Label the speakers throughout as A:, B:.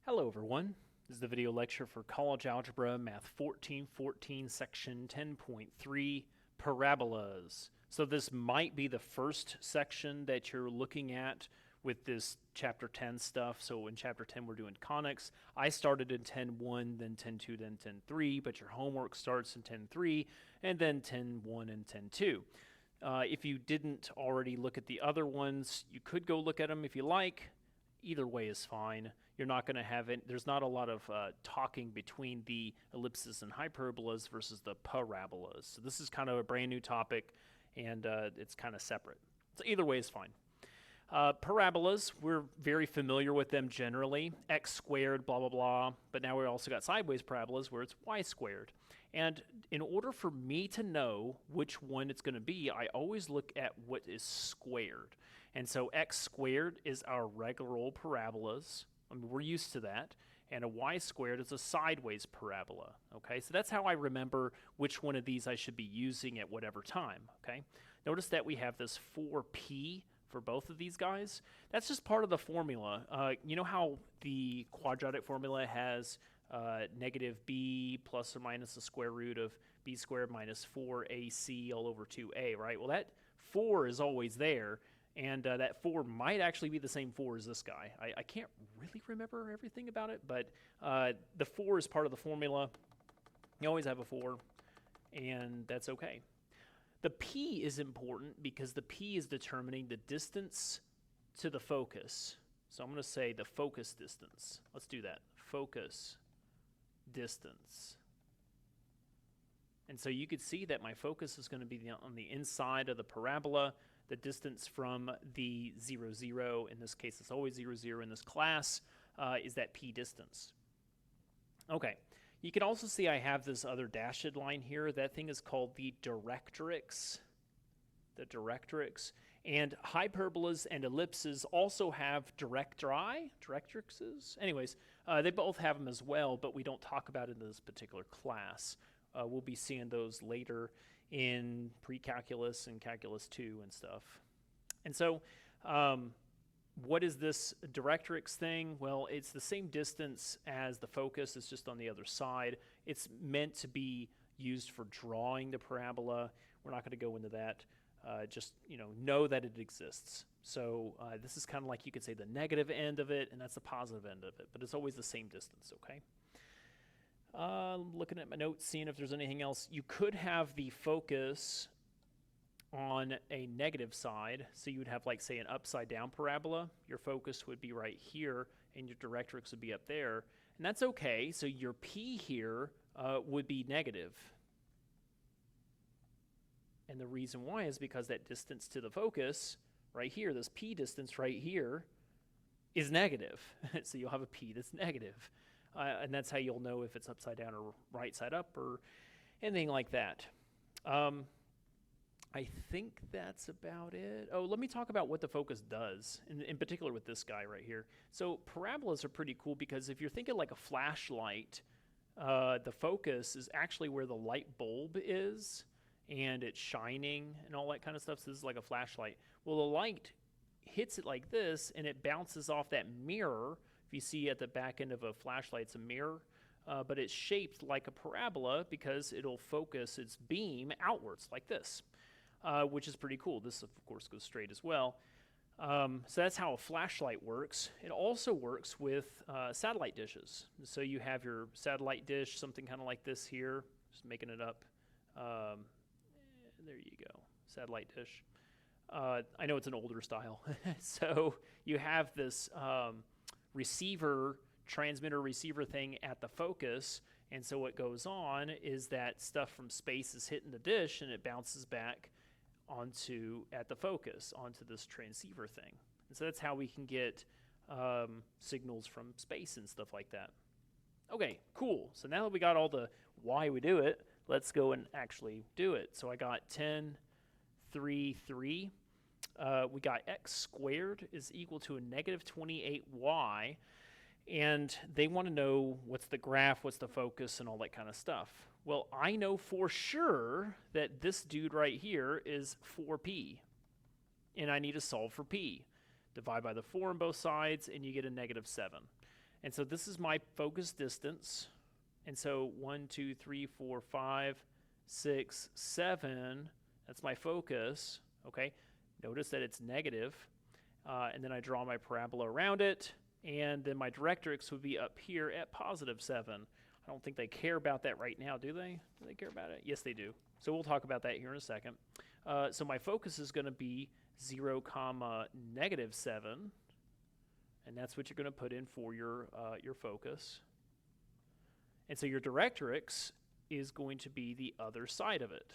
A: Hello everyone, this is the video lecture for College Algebra Math 1414 section 10.3 Parabolas. So this might be the first section that you're looking at with this chapter 10 stuff. So in chapter 10 we're doing conics. I started in 10.1, then 10.2, then 10.3, but your homework starts in 10.3 and then 10.1 and 10.2. If you didn't already look at the other ones, you could go look at them if you like. Either way is fine. You're not going to have it. There's not a lot of talking between the ellipses and hyperbolas versus the parabolas. So this is kind of a brand new topic, and it's kind of separate. So either way is fine. Parabolas, we're very familiar with them generally. X squared, blah, blah, blah. But now we also got sideways parabolas where it's y squared. And in order for me to know which one it's going to be, I always look at what is squared. And so x squared is our regular old parabolas. I mean, we're used to that. And a y squared is a sideways parabola. Okay, so that's how I remember which one of these I should be using at whatever time. Okay, notice that we have this 4p for both of these guys. That's just part of the formula. You know how the quadratic formula has negative b plus or minus the square root of b squared minus 4ac all over 2a, right? Well, that 4 is always there. And that 4 might actually be the same 4 as this guy. I can't really remember everything about it, but the 4 is part of the formula. You always have a 4, and that's okay. The p is important because the p is determining the distance to the focus. So I'm going to say the focus distance. Let's do that. Focus distance. And so you could see that my focus is going to be on the inside of the parabola. The distance from the 0, 0, in this case it's always 0, 0 in this class, is that p distance. Okay, you can also see I have this other dashed line here. That thing is called the directrix. The directrix. And hyperbolas and ellipses also have directrixes. Anyways, they both have them as well, but we don't talk about it in this particular class. We'll be seeing those later in pre-calculus and calculus 2 and stuff. And so what is this directrix thing? Well, it's the same distance as the focus. It's just on the other side. It's meant to be used for drawing the parabola. We're not going to go into that. Just know that it exists. So this is kind of like you could say the negative end of it, and that's the positive end of it. But it's always the same distance, okay? Looking at my notes, seeing if there's anything else. You could have the focus on a negative side. So you would have, like, say, an upside down parabola. Your focus would be right here, and your directrix would be up there. And that's okay. So your p here would be negative. And the reason why is because that distance to the focus right here, this p distance right here, is negative. So you'll have a p that's negative. And that's how you'll know if it's upside down or right side up or anything like that. I think that's about it. Oh, let me talk about what the focus does, in particular with this guy right here. So parabolas are pretty cool because if you're thinking like a flashlight, the focus is actually where the light bulb is, and it's shining and all that kind of stuff. So this is like a flashlight. Well, the light hits it like this, and it bounces off that mirror. If you see at the back end of a flashlight, it's a mirror, but it's shaped like a parabola because it'll focus its beam outwards like this, which is pretty cool. This, of course, goes straight as well. So that's how a flashlight works. It also works with satellite dishes. So you have your satellite dish, something kind of like this here, just making it up. There you go, satellite dish. I know it's an older style. So you have this transmitter receiver thing at the focus, and so what goes on is that stuff from space is hitting the dish and it bounces back at the focus onto this transceiver thing. And so that's how we can get signals from space and stuff like that. Okay, cool. So now that we got all the why we do it, let's go and actually do it. So I got 10, 3, 3. We got x squared is equal to a negative 28y, and they want to know what's the graph, what's the focus, and all that kind of stuff. Well, I know for sure that this dude right here is 4p, and I need to solve for p. Divide by the 4 on both sides, and you get a negative 7. And so this is my focus distance. And so 1, 2, 3, 4, 5, 6, 7, that's my focus, okay? Notice that it's negative. And then I draw my parabola around it, and then my directrix would be up here at positive 7. I don't think they care about that right now, do they? Do they care about it? Yes, they do. So we'll talk about that here in a second. So my focus is going to be 0, negative 7. And that's what you're going to put in for your focus. And so your directrix is going to be the other side of it.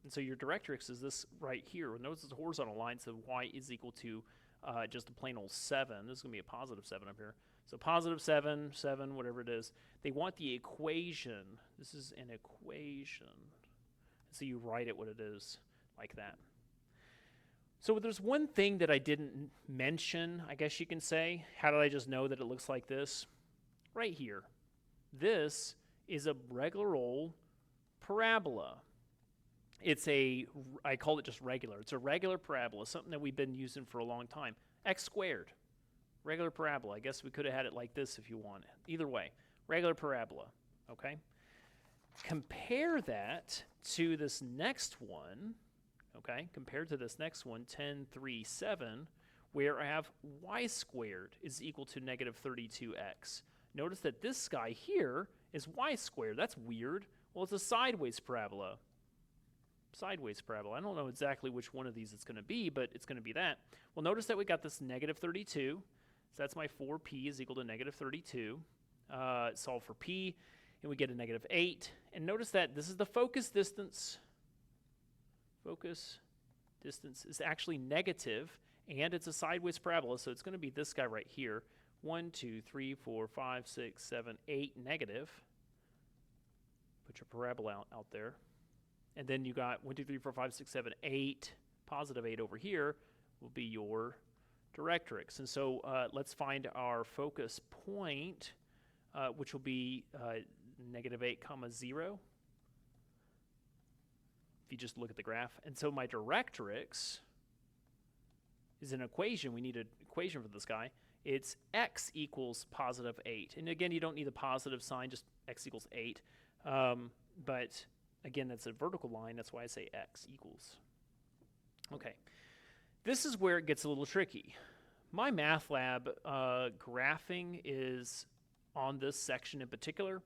A: And so your directrix is this right here. Notice it's a horizontal line, so y is equal to just a plain old 7. This is going to be a positive 7 up here. So positive 7, 7, whatever it is. They want the equation. This is an equation. So you write it what it is, like that. So there's one thing that I didn't mention, I guess you can say. How did I just know that it looks like this? Right here. This is a regular old parabola. I call it just regular. It's a regular parabola, something that we've been using for a long time. X squared, regular parabola. I guess we could have had it like this if you wanted. Either way, regular parabola, okay? Compare that to this next one, okay? Compared to this next one, 10, 3, 7, where I have y squared is equal to negative 32x. Notice that this guy here is y squared. That's weird. Well, it's a sideways parabola. Sideways parabola. I don't know exactly which one of these it's going to be, but it's going to be that. Well, notice that we got this negative 32. So that's my 4p is equal to negative 32. Solve for p, and we get a negative 8. And notice that this is the focus distance. Focus distance is actually negative, and it's a sideways parabola, so it's going to be this guy right here. 1, 2, 3, 4, 5, 6, 7, 8, negative. Put your parabola out there. And then you got 1, 2, 3, 4, 5, 6, 7, 8, positive 8 over here will be your directrix. And so let's find our focus point, which will be negative 8, 0. If you just look at the graph. And so my directrix is an equation. We need an equation for this guy. It's x equals positive 8. And again, you don't need a positive sign, just x equals 8. But again, that's a vertical line. That's why I say x equals. Okay. This is where it gets a little tricky. My math lab graphing is on this section in particular.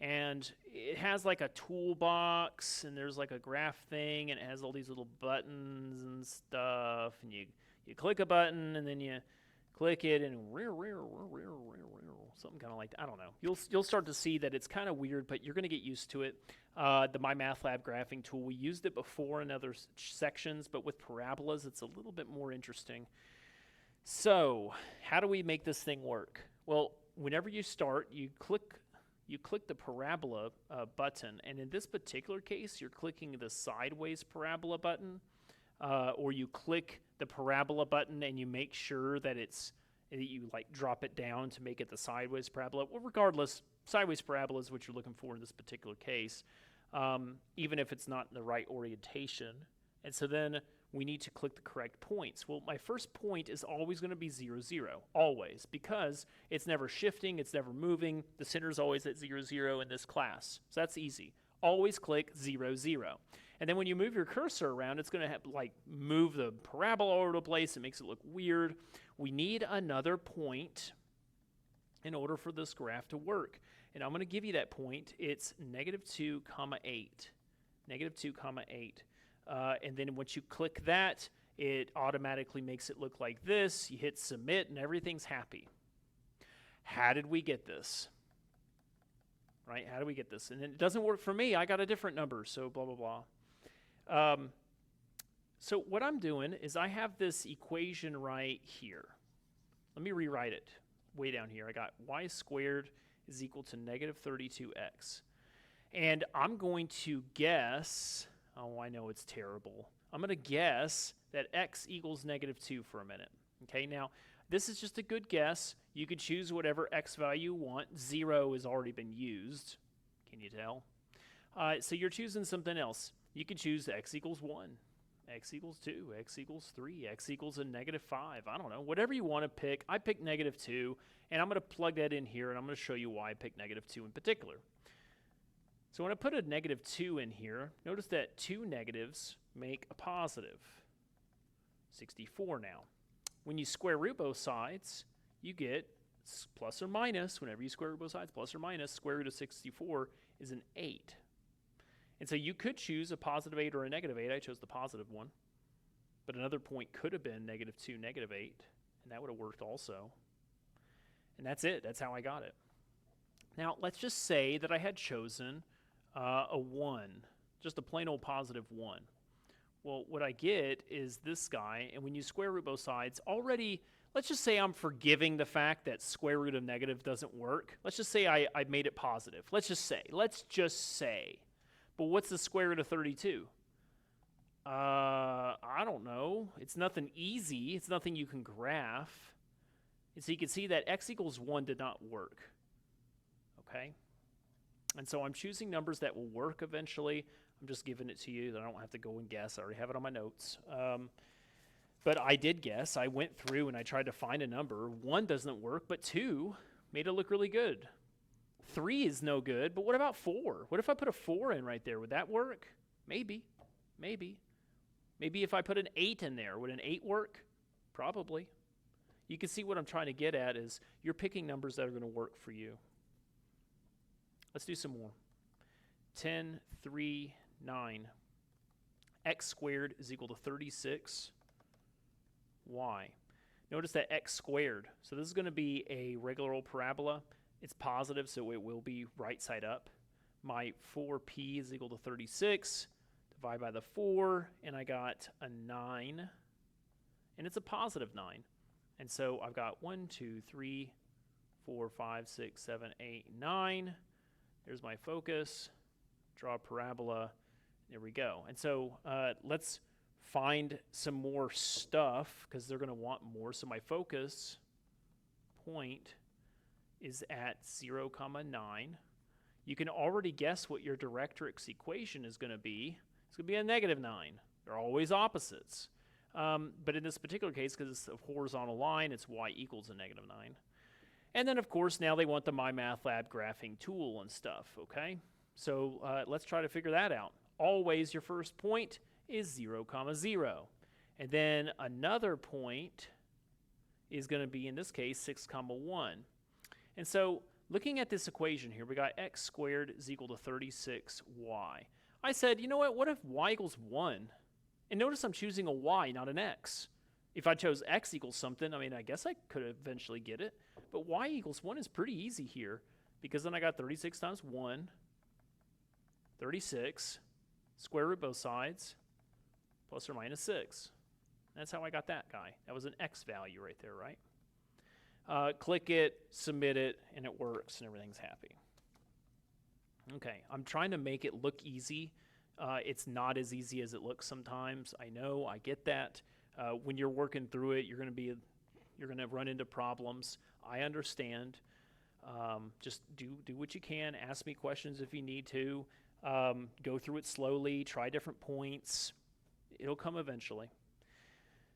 A: And it has like a toolbox, and there's like a graph thing, and it has all these little buttons and stuff. And you click a button, and then you click it, and something kind of like that. I don't know. You'll start to see that it's kind of weird, but you're going to get used to it. The My Math Lab graphing tool, we used it before in other sections, but with parabolas, it's a little bit more interesting. So how do we make this thing work? Well, whenever you start, you click the parabola button, and in this particular case, you're clicking the sideways parabola button, or you click the parabola button and you make sure that you like drop it down to make it the sideways parabola. Well, regardless, sideways parabola is what you're looking for in this particular case, even if it's not in the right orientation. And so then we need to click the correct points. Well, my first point is always going to be 0, 0, always, because it's never shifting, it's never moving. The center is always at 0, 0 in this class. So that's easy. Always click 0, 0. And then when you move your cursor around, it's going to have like move the parabola all over the place. It makes it look weird. We need another point in order for this graph to work. And I'm going to give you that point. It's negative 2, 8. Negative 2, 8. And then once you click that, it automatically makes it look like this. You hit submit, and everything's happy. How did we get this? Right? How do we get this? And it doesn't work for me. I got a different number, so blah, blah, blah. So what I'm doing is I have this equation right here. Let me rewrite it way down here. I got y squared is equal to negative 32x. And I'm going to guess, oh, I know it's terrible. I'm going to guess that x equals negative 2 for a minute. Okay, now this is just a good guess. You could choose whatever x value you want. 0 has already been used. Can you tell? So you're choosing something else. You could choose x equals 1. x equals 2, x equals 3, x equals a -5. I don't know. Whatever you want to pick. I picked -2, and I'm going to plug that in here, and I'm going to show you why I picked -2 in particular. So when I put a -2 in here, notice that two negatives make a positive. 64 now. When you square root both sides, you get plus or minus. Whenever you square root both sides, plus or minus, square root of 64 is an 8. And so you could choose a +8 or a -8. I chose the positive one. But another point could have been -2, -8, and that would have worked also. And that's it. That's how I got it. Now, let's just say that I had chosen a 1, just a plain old +1. Well, what I get is this guy, and when you square root both sides, already, let's just say I'm forgiving the fact that square root of negative doesn't work. Let's just say I made it positive. Let's just say. But what's the square root of 32? I don't know. It's nothing easy. It's nothing you can graph. And so you can see that x equals 1 did not work. Okay? And so I'm choosing numbers that will work eventually. I'm just giving it to you. I don't have to go and guess. I already have it on my notes. But I did guess. I went through and I tried to find a number. 1 doesn't work, but 2 made it look really good. 3 is no good, but what about 4? What if I put a 4 in right there? Would that work? Maybe. Maybe if I put an 8 in there, would an 8 work? Probably. You can see what I'm trying to get at is you're picking numbers that are going to work for you. Let's do some more. 10, 3, 9. X squared is equal to 36. Y. Notice that x squared. So this is going to be a regular old parabola. It's positive, so it will be right side up. My 4p is equal to 36. Divide by the 4, and I got a 9. And it's a positive 9. And so I've got 1, 2, 3, 4, 5, 6, 7, 8, 9. There's my focus. Draw a parabola. There we go. And so let's find some more stuff because they're going to want more. So my focus point is at 0, 9. You can already guess what your directrix equation is going to be. It's going to be a -9. They're always opposites. But in this particular case, because it's a horizontal line, it's y equals a -9. And then, of course, now they want the MyMathLab graphing tool and stuff, okay? So let's try to figure that out. Always your first point is 0, 0. And then another point is going to be, in this case, 6, 1. And so looking at this equation here, we got x squared is equal to 36y. I said, you know what if y equals 1? And notice I'm choosing a y, not an x. If I chose x equals something, I mean, I guess I could eventually get it. But y equals 1 is pretty easy here because then I got 36 times 1, 36, square root both sides, plus or minus 6. That's how I got that guy. That was an x value right there, right? Click it, submit it, and it works, and everything's happy. Okay, I'm trying to make it look easy. It's not as easy as it looks sometimes. I know, I get that. When you're working through it, you're going to run into problems. I understand. Just do what you can. Ask me questions if you need to. Go through it slowly. Try different points. It'll come eventually.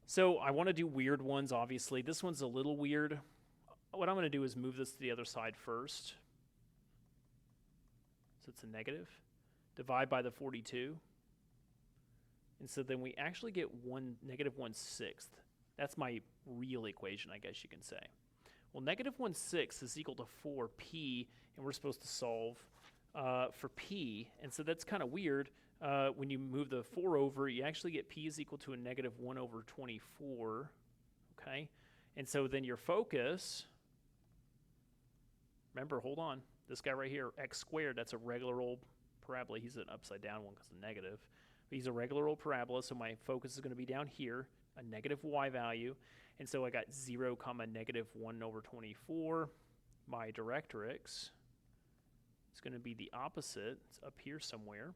A: So I want to do weird ones, obviously. This one's a little weird. What I'm going to do is move this to the other side first. So it's a negative. Divide by the 42. And so then we actually get -1/6. That's my real equation, I guess you can say. Well, -1/6 is equal to 4p, and we're supposed to solve for p. And so that's kind of weird. When you move the 4 over, you actually get p is equal to a -1/24. Okay? And so then your focus, remember, hold on, this guy right here, x squared, that's a regular old parabola. He's an upside down one because of negative. But he's a regular old parabola, so my focus is going to be down here, a negative y value. And so I got 0, -1/24. My directrix is going to be the opposite. It's up here somewhere.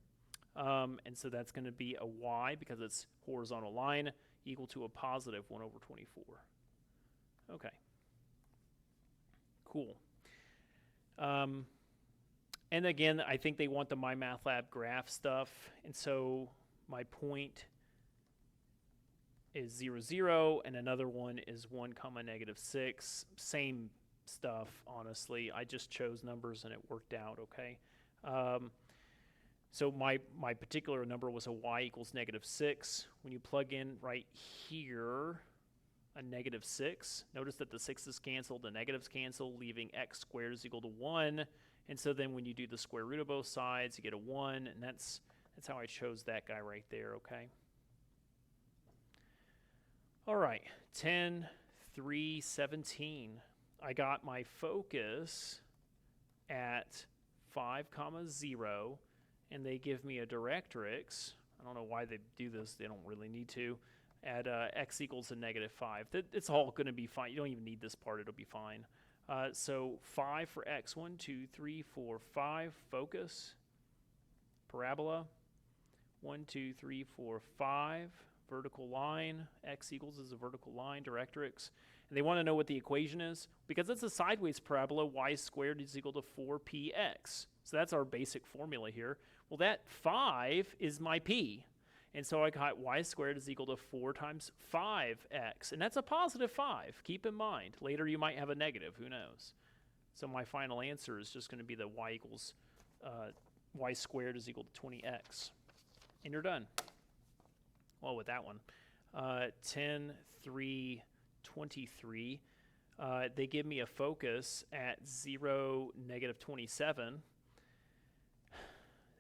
A: And so that's going to be a y, because it's horizontal line, equal to a +1/24. Okay. Cool. And again, I think they want the MyMathLab graph stuff. And so my point is 0, 0, and another one is 1 comma negative 6. Same stuff, honestly. I just chose numbers and it worked out okay. So my particular number was a y equals negative 6. When you plug in right here a negative 6, notice that the 6's canceled, the negatives cancel, leaving x squared is equal to 1. And so then when you do the square root of both sides, you get a 1, and that's how I chose that guy right there, okay? All right, 10, 3, 17. I got my focus at 5, comma 0, and they give me a directrix. I don't know why they do this. They don't really need to. At x equals a negative 5. It's all going to be fine. You don't even need this part. It'll be fine. So 5 for x. 1, 2, 3, 4, 5. Focus. Parabola. 1, 2, 3, 4, 5. Vertical line. X equals is a vertical line. Directrix. And they want to know what the equation is. Because it's a sideways parabola, y squared is equal to 4px. So that's our basic formula here. Well, that 5 is my p. And so I got y squared is equal to 4 times 5x. And that's a positive 5. Keep in mind. Later you might have a negative. Who knows? So my final answer is just going to be that y squared is equal to 20x. And you're done. Well, with that one. 10, 3, 23. They give me a focus at 0, negative 27.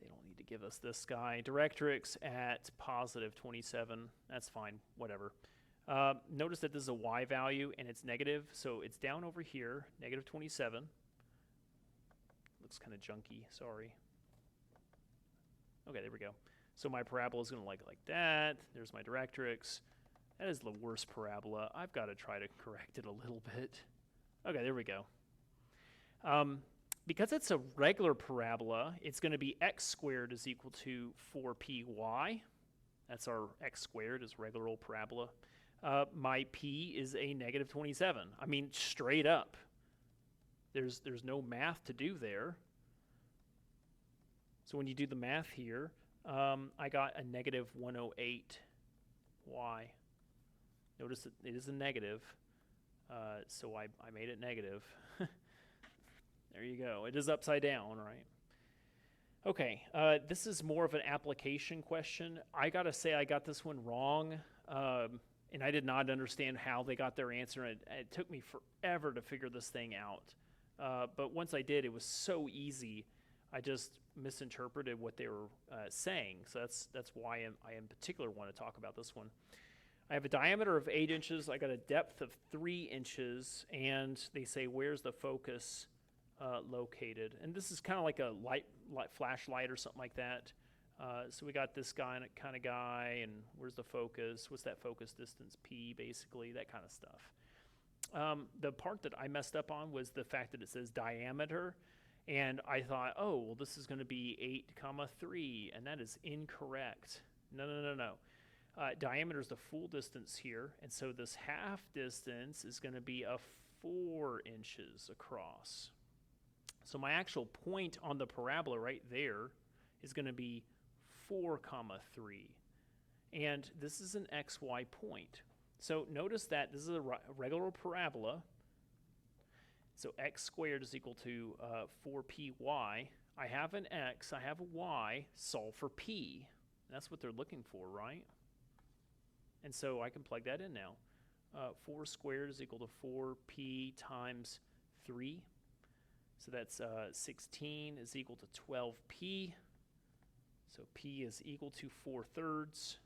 A: They don't need to give us this guy. Directrix at positive 27. That's fine. Whatever. Notice that this is a y value and it's negative, so it's down over here, negative 27. Looks kind of junky. Sorry. Okay, there we go. So my parabola is going to look like that. There's my directrix. That is the worst parabola. I've got to try to correct it a little bit. Okay, there we go. Because it's a regular parabola, it's going to be x squared is equal to 4py. That's our x squared, is regular old parabola. My p is a negative 27. I mean, straight up. There's no math to do there. So when you do the math here, I got a negative 108y. Notice that it is a negative, so I made it negative. There you go. It is upside down, right? Okay, this is more of an application question. I got to say I got this one wrong, and I did not understand how they got their answer. It took me forever to figure this thing out. But once I did, it was so easy. I just misinterpreted what they were saying. So that's why I in particular want to talk about this one. I have a diameter of 8 inches. I got a depth of 3 inches, and they say where's the focus located? And this is kind of like a light flashlight or something like that. So we got this kind of guy, and where's the focus? What's that focus distance? P, basically, that kind of stuff. The part that I messed up on was the fact that it says diameter. And I thought, oh, well, this is going to be 8,3, and that is incorrect. No. Diameter is the full distance here, and so this half distance is going to be a 4 inches across. So my actual point on the parabola right there is going to be 4,3. And this is an xy point. So notice that this is a regular parabola. So x squared is equal to 4py. I have an x, I have a y, solve for p. That's what they're looking for, right? And so I can plug that in now. 4 squared is equal to 4p times 3. So that's 16 is equal to 12p. So p is equal to 4/3.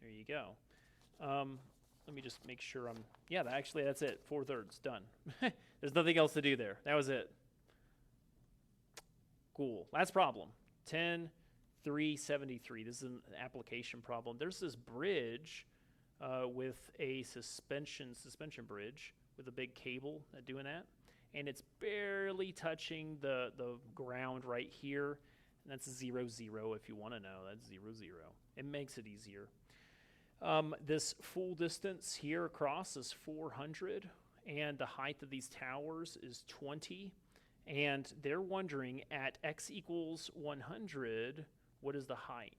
A: There you go. Let me just make sure actually that's it. 4/3, done. There's nothing else to do there. That was it. Cool. Last problem. 10, 3, 73. This is an application problem. There's this bridge with a suspension bridge with a big cable doing that. And it's barely touching the ground right here. And that's 0, 0 if you want to know. That's 0, 0. It makes it easier. This full distance here across is 400, and the height of these towers is 20. And they're wondering at x equals 100, what is the height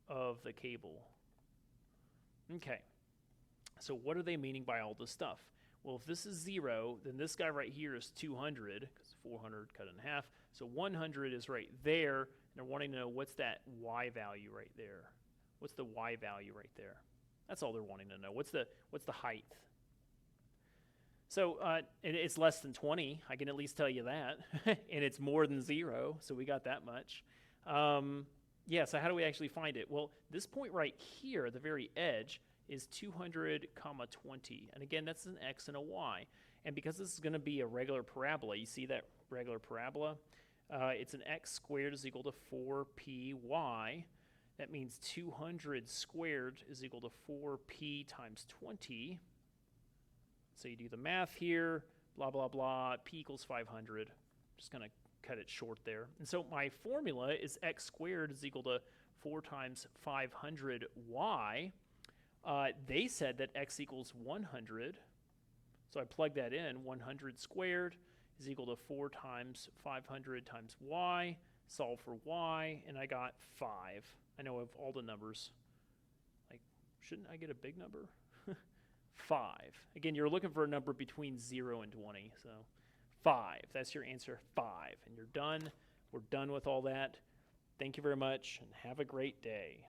A: of the cable? Okay, so what are they meaning by all this stuff? Well, if this is 0, then this guy right here is 200, because 400 cut in half. So 100 is right there, and they're wanting to know what's that y value right there. What's the y value right there? That's all they're wanting to know. What's the height? So it's less than 20. I can at least tell you that. And it's more than 0, so we got that much. Yeah, so how do we actually find it? Well, this point right here at the very edge is 200, 20. And again, that's an x and a y. And because this is going to be a regular parabola, you see that regular parabola? It's an x squared is equal to 4py. That means 200 squared is equal to 4p times 20. So you do the math here, blah, blah, blah, p equals 500. Just going to cut it short there. And so my formula is x squared is equal to 4 times 500y. They said that x equals 100. So I plug that in. 100 squared is equal to 4 times 500 times y. Solve for y, and I got 5. I know of all the numbers. Like, shouldn't I get a big number? 5. Again, you're looking for a number between 0 and 20. So 5. That's your answer, 5. And you're done. We're done with all that. Thank you very much, and have a great day.